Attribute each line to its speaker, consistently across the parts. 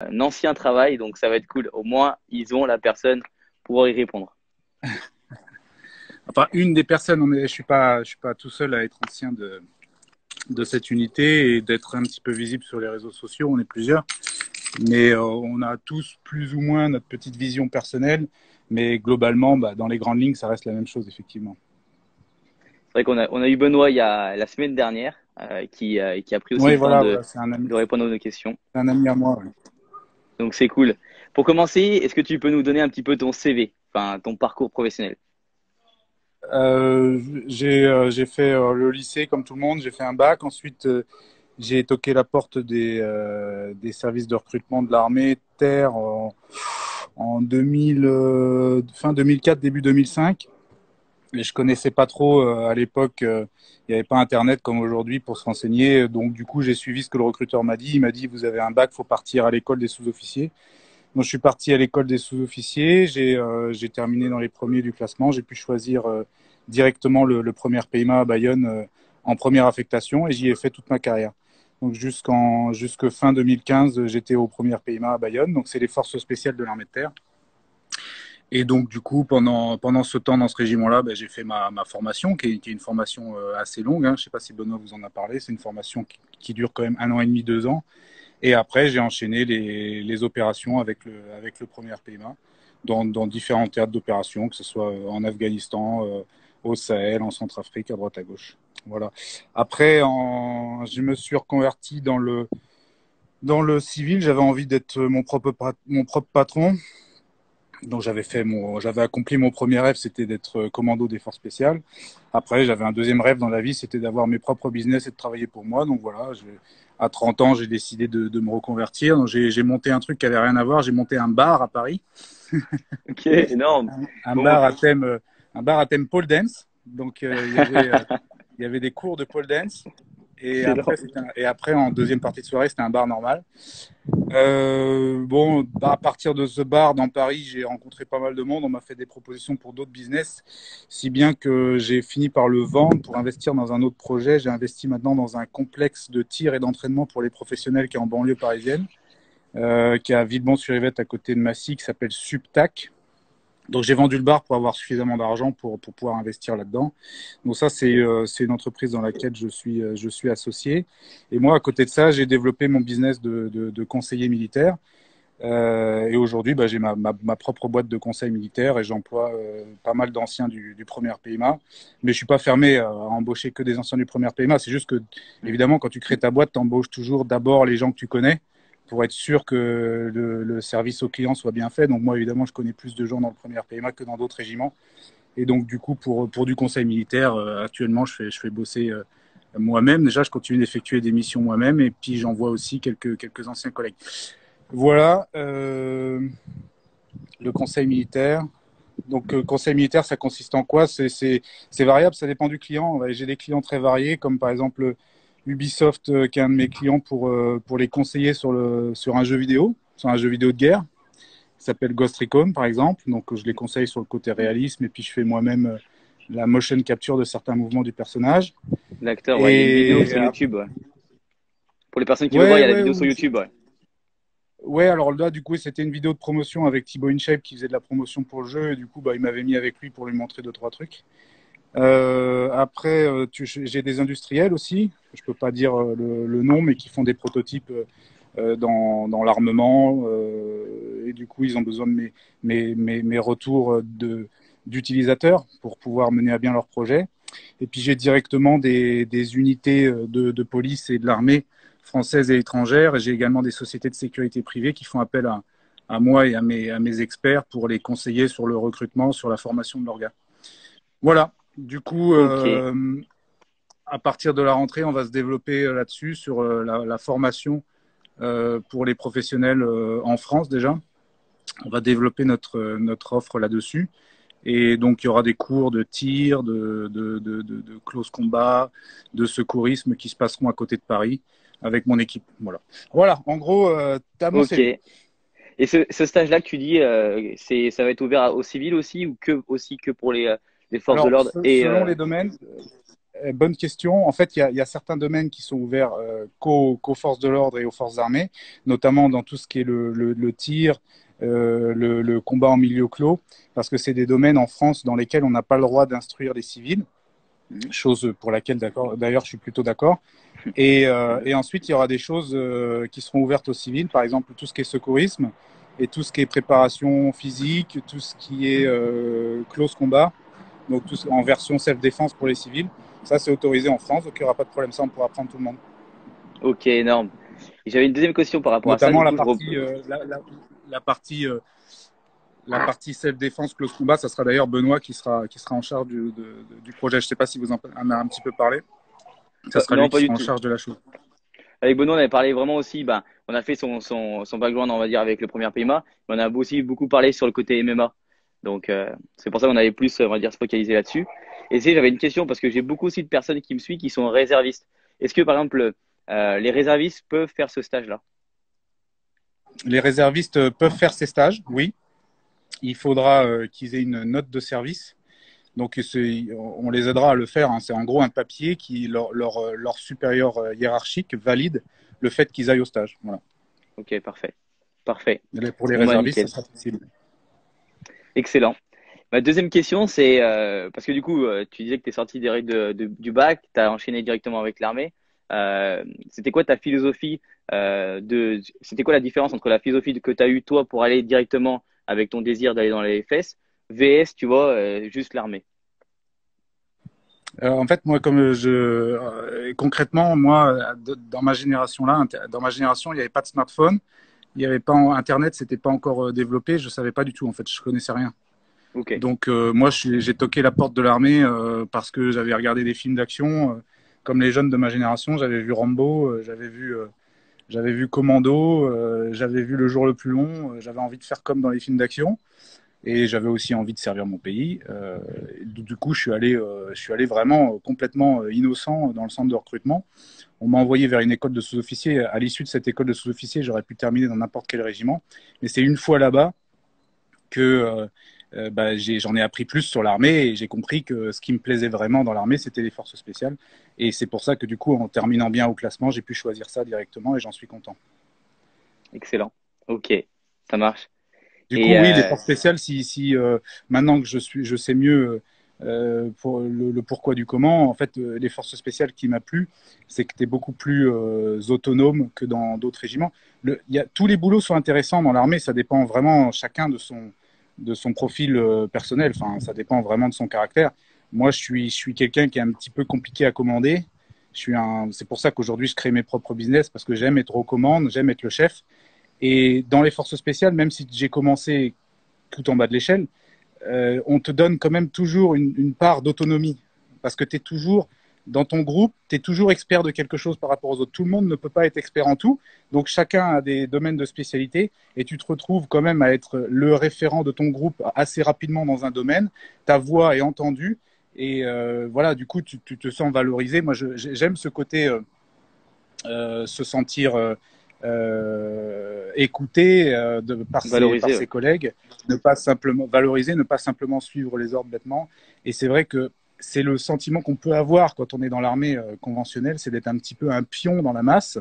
Speaker 1: un ancien travail, donc ça va être cool. Au moins, ils ont la personne pour pouvoir y répondre.
Speaker 2: Enfin, une des personnes, je suis pas tout seul à être ancien de cette unité et d'être un petit peu visible sur les réseaux sociaux. On est plusieurs, mais on a tous plus ou moins notre petite vision personnelle. Mais globalement, bah, dans les grandes lignes, ça reste la même chose, effectivement.
Speaker 1: C'est vrai qu'on a eu Benoît il y a la semaine dernière qui a pris aussi
Speaker 2: Oui,
Speaker 1: le temps
Speaker 2: voilà,
Speaker 1: de,
Speaker 2: voilà,
Speaker 1: de répondre à nos questions.
Speaker 2: c'est un ami à moi. Ouais.
Speaker 1: Donc c'est cool. Pour commencer, est-ce que tu peux nous donner un petit peu ton CV, enfin ton parcours professionnel?
Speaker 2: J'ai fait le lycée comme tout le monde, j'ai fait un bac. Ensuite, j'ai toqué la porte des services de recrutement de l'armée de terre en 2000, fin 2004, début 2005. Mais je connaissais pas trop à l'époque. Il n'y avait pas Internet comme aujourd'hui pour se renseigner. Donc du coup, j'ai suivi ce que le recruteur m'a dit. Il m'a dit, vous avez un bac, faut partir à l'école des sous-officiers. Donc je suis parti à l'école des sous-officiers. J'ai terminé dans les premiers du classement. J'ai pu choisir directement le premier PIMA à Bayonne en première affectation et j'y ai fait toute ma carrière. Donc jusque fin 2015, j'étais au premier PIMA à Bayonne. Donc c'est les forces spéciales de l'armée de terre. Et donc, du coup, pendant ce temps dans ce régiment-là, ben, j'ai fait ma formation, qui est une formation assez longue. Hein. Je ne sais pas si Benoît vous en a parlé. C'est une formation qui dure quand même 1 an et demi, 2 ans. Et après, j'ai enchaîné les opérations avec le premier PMA dans différents théâtres d'opération, que ce soit en Afghanistan, au Sahel, en Centrafrique, à droite, à gauche. Voilà. Après, je me suis reconverti dans le civil. J'avais envie d'être mon propre patron. Donc j'avais accompli mon premier rêve, c'était d'être commando des forces spéciales. Après, j'avais un deuxième rêve dans la vie, c'était d'avoir mes propres business et de travailler pour moi. Donc voilà, à 30 ans, j'ai décidé de me reconvertir. Donc j'ai monté un truc qui avait rien à voir. J'ai monté un bar à Paris,
Speaker 1: Ok, énorme.
Speaker 2: un
Speaker 1: Bon,
Speaker 2: bar à thème, euh, un bar à thème pole dance. Donc il y avait des cours de pole dance.
Speaker 1: excellent.
Speaker 2: Et après, en deuxième partie de soirée, c'était un bar normal. Bon, bah, à partir de ce bar dans Paris, j'ai rencontré pas mal de monde. On m'a fait des propositions pour d'autres business, si bien que j'ai fini par le vendre pour investir dans un autre projet. J'ai investi maintenant dans un complexe de tir et d'entraînement pour les professionnels qui est en banlieue parisienne, qui est à Villebon-sur-Yvette à côté de Massy, qui s'appelle Subtac. Donc j'ai vendu le bar pour avoir suffisamment d'argent pour pouvoir investir là-dedans. Donc ça, c'est une entreprise dans laquelle je suis associé. Et moi, à côté de ça, j'ai développé mon business de conseiller militaire. Et aujourd'hui, bah, j'ai ma propre boîte de conseil militaire et j'emploie pas mal d'anciens du premier PMA. Mais je suis pas fermé à embaucher que des anciens du premier PMA. C'est juste que, évidemment, quand tu crées ta boîte, tu embauches toujours d'abord les gens que tu connais pour être sûr que le service au client soit bien fait. Donc moi, évidemment, je connais plus de gens dans le premier PMA que dans d'autres régiments. Et donc, du coup, pour du conseil militaire, actuellement, je fais bosser moi-même. Déjà, je continue d'effectuer des missions moi-même et puis j'envoie aussi quelques anciens collègues. Voilà, le conseil militaire. Donc, conseil militaire, ça consiste en quoi? C'est variable, ça dépend du client. J'ai des clients très variés, comme par exemple Ubisoft, qui est un de mes clients pour les conseiller sur un jeu vidéo de guerre, qui s'appelle Ghost Recon, par exemple. Donc, je les conseille sur le côté réalisme, et puis je fais moi-même la motion capture de certains mouvements du personnage.
Speaker 1: L'acteur, ouais, il y a une vidéo
Speaker 2: Et
Speaker 1: sur YouTube. Ouais. Pour les personnes qui veulent voir,
Speaker 2: ouais,
Speaker 1: il y a la
Speaker 2: ouais,
Speaker 1: vidéo sur YouTube. Ouais.
Speaker 2: ouais, alors là, du coup, c'était une vidéo de promotion avec Thibaut InShape qui faisait de la promotion pour le jeu. Et du coup, bah, il m'avait mis avec lui pour lui montrer deux, trois trucs. Après, j'ai des industriels aussi. Je peux pas dire le nom, mais qui font des prototypes dans l'armement. Et du coup, ils ont besoin de mes retours d'utilisateurs pour pouvoir mener à bien leur projet. Et puis, j'ai directement des unités de police et de l'armée françaises et étrangères. Et j'ai également des sociétés de sécurité privée qui font appel à moi et à mes experts pour les conseiller sur le recrutement, sur la formation de leurs gars. Voilà. Du coup,
Speaker 1: Ok.
Speaker 2: à partir de la rentrée, on va se développer là-dessus, sur la formation pour les professionnels en France déjà. On va développer notre offre là-dessus. Et donc, il y aura des cours de tir, de close combat, de secourisme qui se passeront à côté de Paris avec mon équipe. Voilà. Voilà, en gros, tu as mon
Speaker 1: Ok.
Speaker 2: CV.
Speaker 1: Et ce stage-là que tu dis, ça va être ouvert aux civils aussi ou aussi que pour les forces de
Speaker 2: Alors,
Speaker 1: l'ordre et
Speaker 2: selon les domaines, Bonne question. En fait, il y a certains domaines qui sont ouverts qu'aux forces de l'ordre et aux forces armées, notamment dans tout ce qui est le tir, le combat en milieu clos, parce que c'est des domaines en France dans lesquels on n'a pas le droit d'instruire les civils,
Speaker 1: Mhm.
Speaker 2: chose pour laquelle d'ailleurs je suis plutôt d'accord. Et ensuite, il y aura des choses qui seront ouvertes aux civils, par exemple tout ce qui est secourisme et tout ce qui est préparation physique, tout ce qui est close combat, donc tout en version self-défense pour les civils. Ça, c'est autorisé en France, donc il n'y aura pas de problème. Ça, on pourra prendre tout le monde.
Speaker 1: Ok, énorme. Et j'avais une deuxième question par rapport à ça.
Speaker 2: Notamment
Speaker 1: Du
Speaker 2: la
Speaker 1: coup,
Speaker 2: partie, la partie, la partie self-défense, close combat, ça sera d'ailleurs Benoît qui sera en charge du projet. Je ne sais pas si vous en avez un petit peu parlé. Ça sera
Speaker 1: non,
Speaker 2: lui qui
Speaker 1: pas du
Speaker 2: sera en
Speaker 1: tout.
Speaker 2: charge de la chose.
Speaker 1: Avec Benoît, on avait parlé vraiment aussi, bah, on a fait son background, on va dire, avec le premier PMA, mais on a aussi beaucoup parlé sur le côté MMA. Donc, c'est pour ça qu'on avait plus, on va dire, se focaliser là-dessus. Et si j'avais une question, parce que j'ai beaucoup aussi de personnes qui me suivent qui sont réservistes. Est-ce que, par exemple, les réservistes peuvent faire ce stage-là?
Speaker 2: Les réservistes peuvent faire ces stages, oui. Il faudra qu'ils aient une note de service. Donc, on les aidera à le faire, hein. C'est en gros un papier qui leur supérieur hiérarchique valide le fait qu'ils aillent au stage. Voilà.
Speaker 1: Ok, parfait. Parfait.
Speaker 2: Pour les
Speaker 1: Bon, bah,
Speaker 2: réservistes, ça
Speaker 1: nickel.
Speaker 2: sera facile.
Speaker 1: Excellent. Ma deuxième question, c'est parce que du coup, tu disais que tu es sorti direct du bac, tu as enchaîné directement avec l'armée. C'était quoi ta philosophie c'était quoi la différence entre la philosophie que tu as eue toi pour aller directement avec ton désir d'aller dans les fesses, VS, tu vois, juste l'armée.
Speaker 2: En fait, moi, concrètement, moi, dans ma génération là, dans ma génération, il n'y avait pas de smartphone, il n'y avait pas Internet, c'était pas encore développé. Je savais pas du tout. En fait, je connaissais rien.
Speaker 1: Ok,
Speaker 2: Donc moi, j'ai toqué la porte de l'armée parce que j'avais regardé des films d'action, comme les jeunes de ma génération. J'avais vu Rambo, j'avais vu Commando, j'avais vu Le Jour le plus long. J'avais envie de faire comme dans les films d'action et j'avais aussi envie de servir mon pays. Du coup, je suis allé vraiment complètement innocent dans le centre de recrutement. On m'a envoyé vers une école de sous-officiers. À l'issue de cette école de sous-officiers, j'aurais pu terminer dans n'importe quel régiment. Mais c'est une fois là-bas que bah, j'en ai appris plus sur l'armée et j'ai compris que ce qui me plaisait vraiment dans l'armée, c'était les forces spéciales. Et c'est pour ça que du coup, en terminant bien au classement, j'ai pu choisir ça directement et j'en suis content.
Speaker 1: excellent. Ok, ça marche.
Speaker 2: Du
Speaker 1: Et
Speaker 2: coup, oui, les forces spéciales, si maintenant que je sais mieux pour le pourquoi du comment, en fait, les forces spéciales qui m'a plu, c'est que tu es beaucoup plus autonome que dans d'autres régiments. Tous les boulots sont intéressants dans l'armée, ça dépend vraiment chacun de son profil personnel, enfin, ça dépend vraiment de son caractère. Moi, je suis quelqu'un qui est un petit peu compliqué à commander. C'est pour ça qu'aujourd'hui, je crée mes propres business parce que j'aime être aux commandes, j'aime être le chef. Et dans les forces spéciales, même si j'ai commencé tout en bas de l'échelle, on te donne quand même toujours une part d'autonomie. Parce que tu es toujours, dans ton groupe, tu es toujours expert de quelque chose par rapport aux autres. Tout le monde ne peut pas être expert en tout. Donc chacun a des domaines de spécialité et tu te retrouves quand même à être le référent de ton groupe assez rapidement dans un domaine. Ta voix est entendue et voilà, du coup, tu te sens valorisé. Moi, j'aime ce côté se sentir écouté par
Speaker 1: valoriser,
Speaker 2: ses
Speaker 1: ouais.
Speaker 2: collègues, ne pas simplement valoriser, ne pas simplement suivre les ordres bêtement. Et c'est vrai que c'est le sentiment qu'on peut avoir quand on est dans l'armée conventionnelle, c'est d'être un petit peu un pion dans la masse.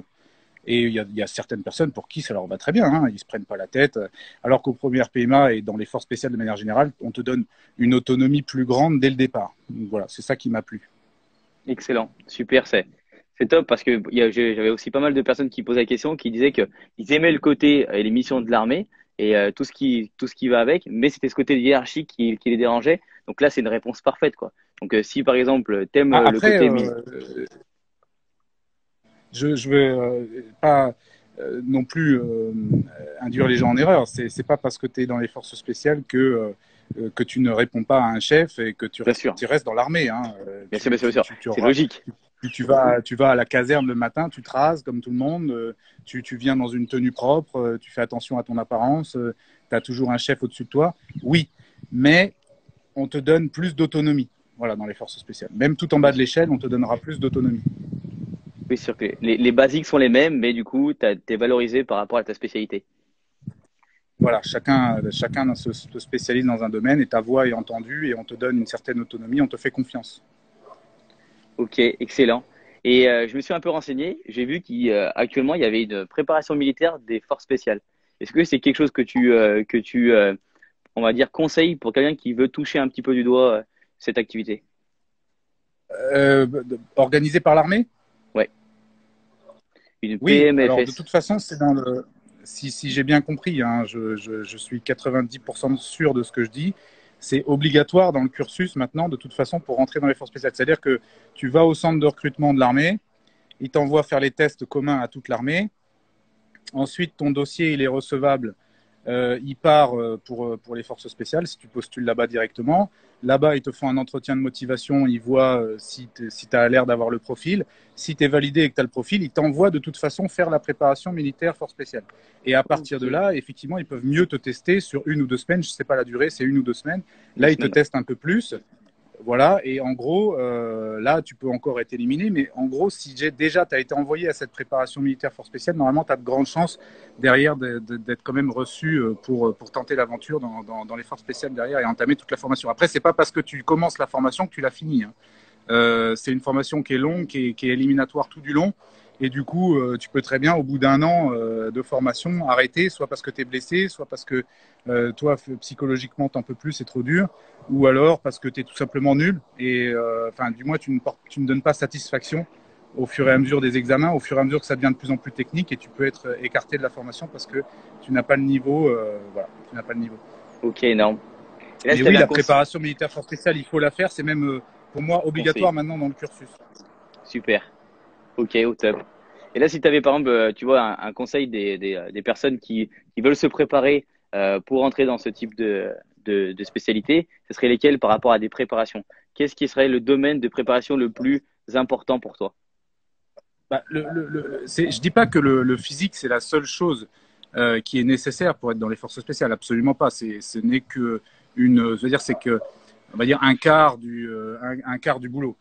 Speaker 2: Et il y a certaines personnes pour qui ça leur va très bien, hein, ils se prennent pas la tête. Alors qu'au premier PMA et dans les forces spéciales de manière générale, on te donne une autonomie plus grande dès le départ. Donc voilà, c'est ça qui m'a plu.
Speaker 1: Excellent, super, c'est top parce que j'avais aussi pas mal de personnes qui posaient la question, qui disaient que ils aimaient le côté et les missions de l'armée et tout ce qui va avec, mais c'était ce côté hiérarchique qui les dérangeait. Donc là, c'est une réponse parfaite, quoi. Donc si par exemple t'aimes le
Speaker 2: Après,
Speaker 1: côté
Speaker 2: je vais pas non plus induire les gens en erreur. C'est pas parce que tu es dans les forces spéciales que tu ne réponds pas à un chef et que
Speaker 1: bien sûr,
Speaker 2: tu restes dans l'armée. Hein.
Speaker 1: bien sûr, bien sûr, bien sûr, c'est logique.
Speaker 2: Tu vas à la caserne le matin, tu te rases comme tout le monde, tu viens dans une tenue propre, tu fais attention à ton apparence, tu as toujours un chef au-dessus de toi. Oui, mais on te donne plus d'autonomie. Voilà, dans les forces spéciales. Même tout en bas
Speaker 1: Bien
Speaker 2: de
Speaker 1: sûr.
Speaker 2: l'échelle, on te donnera plus d'autonomie.
Speaker 1: Oui, c'est sûr que les basiques sont les mêmes, mais du coup, t'es valorisé par rapport à ta spécialité.
Speaker 2: Voilà, chacun se spécialise dans un domaine et ta voix est entendue et on te donne une certaine autonomie, on te fait confiance.
Speaker 1: Ok, excellent. Et je me suis un peu renseigné. J'ai vu qu'actuellement, il y avait une préparation militaire des forces spéciales. Est-ce que c'est quelque chose que tu on va dire, conseilles pour quelqu'un qui veut toucher un petit peu du doigt cette activité?
Speaker 2: Organisé par l'armée?
Speaker 1: Ouais, une
Speaker 2: Oui, alors de
Speaker 1: PMFS.
Speaker 2: toute façon, c'est dans le. Si j'ai bien compris, hein, je suis 90% sûr de ce que je dis. C'est obligatoire dans le cursus maintenant, de toute façon, pour rentrer dans les forces spéciales. C'est-à-dire que tu vas au centre de recrutement de l'armée, ils t'envoient faire les tests communs à toute l'armée. Ensuite, ton dossier, il est recevable. Il part pour les forces spéciales, si tu postules là-bas directement. Là-bas, ils te font un entretien de motivation, ils voient si tu as l'air d'avoir le profil. Si tu es validé et que tu as le profil, ils t'envoient de toute façon faire la préparation militaire force spéciale. Et à partir de
Speaker 1: Ok,
Speaker 2: là, effectivement, ils peuvent mieux te tester sur 1 ou 2 semaines. Je ne sais pas la durée, c'est 1 ou 2 semaines.
Speaker 1: deux
Speaker 2: Là, ils te
Speaker 1: semaines. Ouais.
Speaker 2: testent un peu plus. Voilà, et en gros, là, tu peux encore être éliminé, mais en gros, si déjà tu as été envoyé à cette préparation militaire force spéciale, normalement, tu as de grandes chances derrière d'être quand même reçu pour tenter l'aventure dans les forces spéciales derrière et entamer toute la formation. Après, c'est pas parce que tu commences la formation que tu l'as finie, hein. C'est une formation qui est longue, qui est éliminatoire tout du long. Et du coup, tu peux très bien, au bout d'1 an de formation, arrêter, soit parce que tu es blessé, soit parce que toi, psychologiquement, t'en peux plus, c'est trop dur, ou alors parce que tu es tout simplement nul. Et enfin, du moins, tu ne donnes pas satisfaction au fur et à mesure des examens, au fur et à mesure que ça devient de plus en plus technique, et tu peux être écarté de la formation parce que tu n'as pas le niveau. Voilà, tu n'as pas le niveau.
Speaker 1: Ok, énorme. Et là,
Speaker 2: Mais
Speaker 1: si tu
Speaker 2: oui,
Speaker 1: avais un
Speaker 2: la préparation militaire force spéciale, il faut la faire. C'est même, pour moi,
Speaker 1: conseil,
Speaker 2: obligatoire maintenant dans le cursus.
Speaker 1: super. Ok, au top. Et là, si tu avais par exemple, tu vois, un conseil des personnes qui veulent se préparer pour entrer dans ce type de spécialité, ce serait lesquelles par rapport à des préparations? Qu'est-ce qui serait le domaine de préparation le plus important pour toi?
Speaker 2: Bah, je dis pas que le physique, c'est la seule chose qui est nécessaire pour être dans les forces spéciales. Absolument pas. Ce n'est que je veux dire, c'est que, on va dire, un quart du boulot.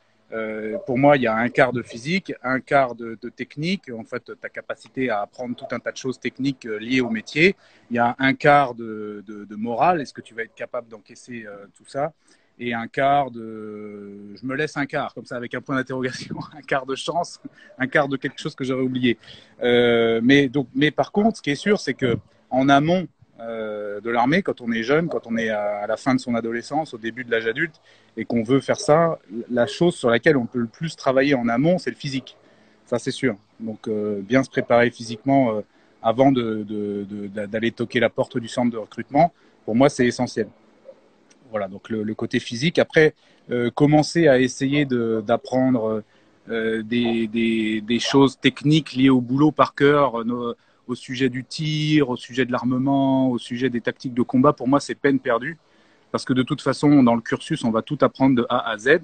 Speaker 2: Pour moi, il y a un quart de physique, un quart de technique, en fait, ta capacité à apprendre tout un tas de choses techniques liées au métier. Il y a un quart de morale, est-ce que tu vas être capable d'encaisser tout ça? Et un quart je me laisse un quart, comme ça, avec un point d'interrogation, un quart de chance, un quart de quelque chose que j'aurais oublié. Mais par contre, ce qui est sûr, c'est que en amont de l'armée, quand on est jeune, quand on est à la fin de son adolescence, au début de l'âge adulte, et qu'on veut faire ça, la chose sur laquelle on peut le plus travailler en amont, c'est le physique. Ça, c'est sûr. Donc, bien se préparer physiquement avant d'aller toquer la porte du centre de recrutement, pour moi, c'est essentiel. Voilà, donc le côté physique. Après, commencer à essayer d'apprendre des choses techniques liées au boulot par cœur, au sujet du tir, au sujet de l'armement, au sujet des tactiques de combat, pour moi, c'est peine perdue. Parce que de toute façon, dans le cursus, on va tout apprendre de A à Z.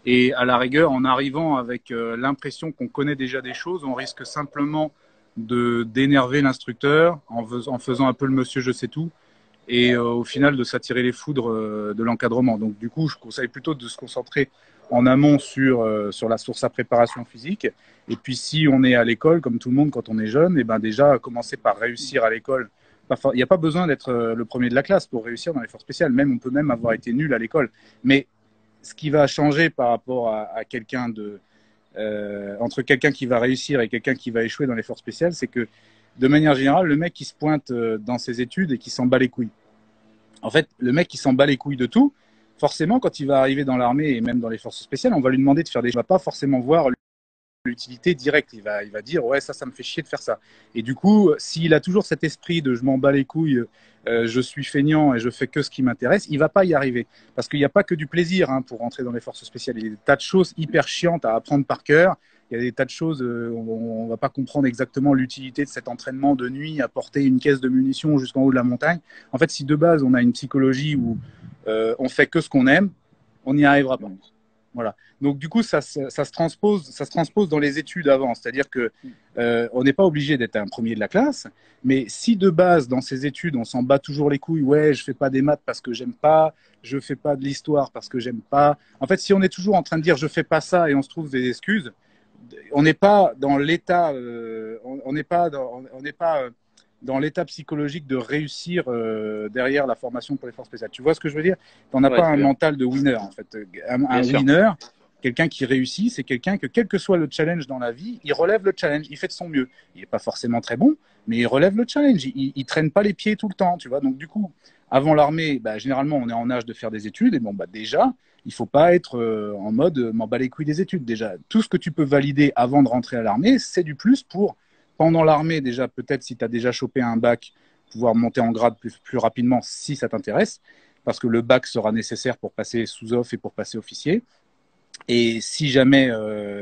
Speaker 2: Et à la rigueur, en arrivant avec l'impression qu'on connaît déjà des choses, on risque simplement d'énerver l'instructeur en faisant un peu le monsieur je sais tout et au final de s'attirer les foudres de l'encadrement. Donc du coup, je conseille plutôt de se concentrer en amont sur sa préparation physique. Et puis si on est à l'école, comme tout le monde quand on est jeune, et ben déjà commencer par réussir à l'école. Il n'y a pas besoin d'être le premier de la classe pour réussir dans les forces spéciales. Même on peut même avoir été nul à l'école. Mais ce qui va changer par rapport à quelqu'un entre quelqu'un qui va réussir et quelqu'un qui va échouer dans les forces spéciales, c'est que de manière générale, le mec qui se pointe dans ses études et qui s'en bat les couilles. En fait, le mec qui s'en bat les couilles de tout, forcément, quand il va arriver dans l'armée et même dans les forces spéciales, on va lui demander de faire des choses. Il va pas forcément voir l'utilité directe. Il va dire, ouais, ça me fait chier de faire ça. Et du coup, s'il a toujours cet esprit de je m'en bats les couilles, je suis feignant et je fais que ce qui m'intéresse, il va pas y arriver. Parce qu'il n'y a pas que du plaisir hein, pour rentrer dans les forces spéciales. Il y a des tas de choses hyper chiantes à apprendre par cœur. Il y a des tas de choses, on ne va pas comprendre exactement l'utilité de cet entraînement de nuit à porter une caisse de munitions jusqu'en haut de la montagne. En fait, si de base on a une psychologie où on fait que ce qu'on aime, on n'y arrivera pas. Voilà. Donc du coup, ça se transpose dans les études avant. C'est-à-dire que on n'est pas obligé d'être un premier de la classe, mais si de base dans ces études on s'en bat toujours les couilles, ouais, je fais pas des maths parce que j'aime pas, je fais pas de l'histoire parce que j'aime pas. En fait, si on est toujours en train de dire je fais pas ça et on se trouve des excuses, on n'est pas dans l'état, on n'est pas dans l'état psychologique de réussir derrière la formation pour les forces spéciales. Tu vois ce que je veux dire? Tu n'en as
Speaker 1: Ouais,
Speaker 2: pas un
Speaker 1: très bien.
Speaker 2: mental de winner en fait. Un
Speaker 1: Bien sûr.
Speaker 2: winner, Quelqu'un qui réussit, c'est quelqu'un que, quel que soit le challenge dans la vie, il relève le challenge, il fait de son mieux. Il n'est pas forcément très bon, mais il relève le challenge. Il traîne pas les pieds tout le temps, tu vois. Donc, du coup, avant l'armée, bah, généralement, on est en âge de faire des études. Et bon, bah, déjà, il faut pas être en mode m'en bats les couilles des études. Déjà, tout ce que tu peux valider avant de rentrer à l'armée, c'est du plus pour, pendant l'armée, déjà, peut-être si tu as déjà chopé un bac, pouvoir monter en grade plus rapidement si ça t'intéresse, parce que le bac sera nécessaire pour passer sous-off et pour passer officier. Et si jamais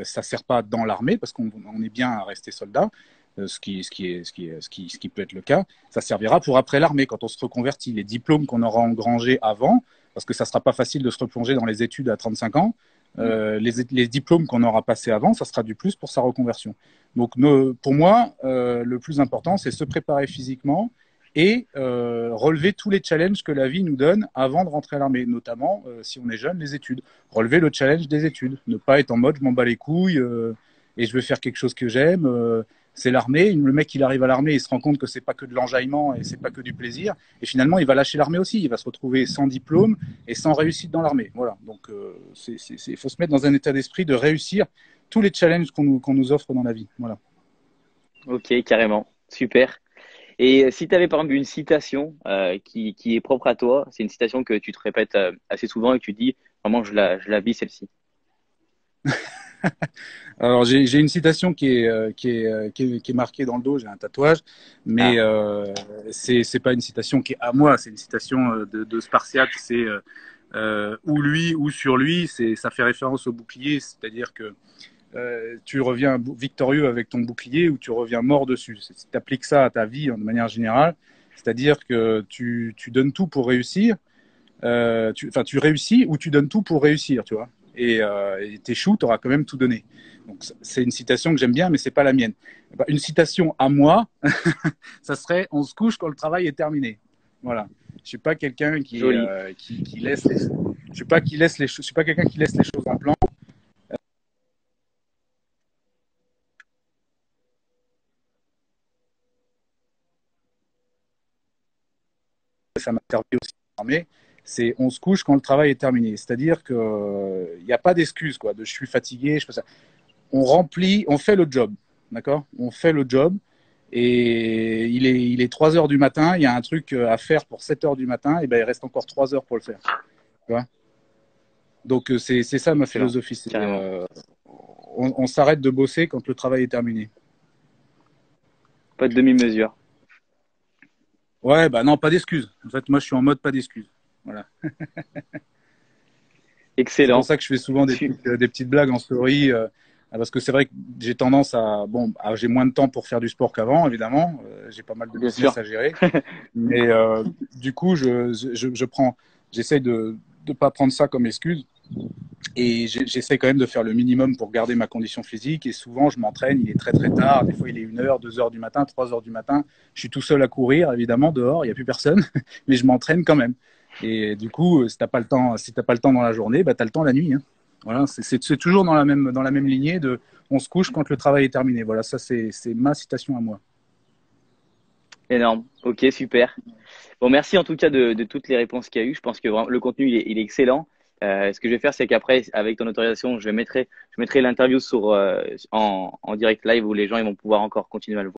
Speaker 2: ça ne sert pas dans l'armée, parce qu'on est bien à rester soldat, ce qui peut être le cas, ça servira pour après l'armée, quand on se reconvertit. Les diplômes qu'on aura engrangés avant, parce que ça ne sera pas facile de se replonger dans les études à 35 ans, les diplômes qu'on aura passés avant, ça sera du plus pour sa reconversion. Donc pour moi, le plus important, c'est se préparer physiquement et relever tous les challenges que la vie nous donne avant de rentrer à l'armée, notamment si on est jeune, les études. Relever le challenge des études, ne pas être en mode je m'en bats les couilles et je veux faire quelque chose que j'aime. C'est l'armée. Le mec, il arrive à l'armée, il se rend compte que c'est pas que de l'enjaillement et c'est pas que du plaisir. Et finalement, il va lâcher l'armée aussi. Il va se retrouver sans diplôme et sans réussite dans l'armée. Voilà. Donc, il faut se mettre dans un état d'esprit de réussir tous les challenges qu'on nous offre dans la vie. Voilà.
Speaker 1: Ok, carrément. Super. Et si tu avais par exemple une citation qui est propre à toi, c'est une citation que tu te répètes assez souvent et que tu dis, vraiment, je la vis celle-ci.
Speaker 2: Alors j'ai une citation qui est marquée dans le dos, j'ai un tatouage, mais
Speaker 1: Ah,
Speaker 2: c'est pas une citation qui est à moi, c'est une citation de Spartiate, c'est ou lui ou sur lui, ça fait référence au bouclier, c'est-à-dire que tu reviens victorieux avec ton bouclier ou tu reviens mort dessus. Si tu appliques ça à ta vie de manière générale, c'est-à-dire que tu donnes tout pour réussir, tu réussis ou tu donnes tout pour réussir, tu vois. Et t'échoues, tu auras quand même tout donné. Donc c'est une citation que j'aime bien, mais c'est pas la mienne. Une citation à moi, ça serait on se couche quand le travail est terminé. Voilà. Je suis pas quelqu'un
Speaker 1: joli.
Speaker 2: qui laisse les, je suis pas qui laisse les, je suis pas quelqu'un qui laisse les choses en plan. Ça m'a servi aussi à l'armée. C'est on se couche quand le travail est terminé. C'est-à-dire que il n'y a pas d'excuse quoi. De je suis fatigué, je fais ça. On remplit, on fait le job, d'accord. On fait le job. Et il est 3 heures du matin, il y a un truc à faire pour 7 heures du matin, et ben il reste encore 3 heures pour le faire. Tu vois. Donc c'est ça ma
Speaker 1: Excellent.
Speaker 2: philosophie.
Speaker 1: Carrément.
Speaker 2: On s'arrête de bosser quand le travail est terminé.
Speaker 1: Pas de demi-mesure.
Speaker 2: Ouais, bah non, pas d'excuses. En fait, moi je suis en mode pas d'excuses. Voilà. C'est pour
Speaker 1: Excellent.
Speaker 2: ça que je fais souvent des petites blagues en story. Parce que c'est vrai que j'ai tendance à. Bon, j'ai moins de temps pour faire du sport qu'avant, évidemment. J'ai pas mal de
Speaker 1: Bien
Speaker 2: business
Speaker 1: sûr.
Speaker 2: à gérer. Mais du coup, j'essaye de ne pas prendre ça comme excuse. Et j'essaie quand même de faire le minimum pour garder ma condition physique. Et souvent, je m'entraîne, il est très très tard. Des fois, il est 1 heure, 2 heures du matin, 3 heures du matin. Je suis tout seul à courir, évidemment, dehors, il n'y a plus personne. Mais je m'entraîne quand même. Et du coup, si t'as pas le temps, si t'as pas le temps dans la journée, bah, tu as le temps la nuit. Hein. Voilà, c'est toujours dans la même lignée de on se couche quand le travail est terminé. Voilà, ça, c'est ma citation à moi.
Speaker 1: Énorme. Ok, super. Bon, merci en tout cas de toutes les réponses qu'il y a eu. Je pense que vraiment, le contenu, il est excellent. Ce que je vais faire, c'est qu'après, avec ton autorisation, je mettrai l'interview en direct live où les gens ils vont pouvoir encore continuer à le voir.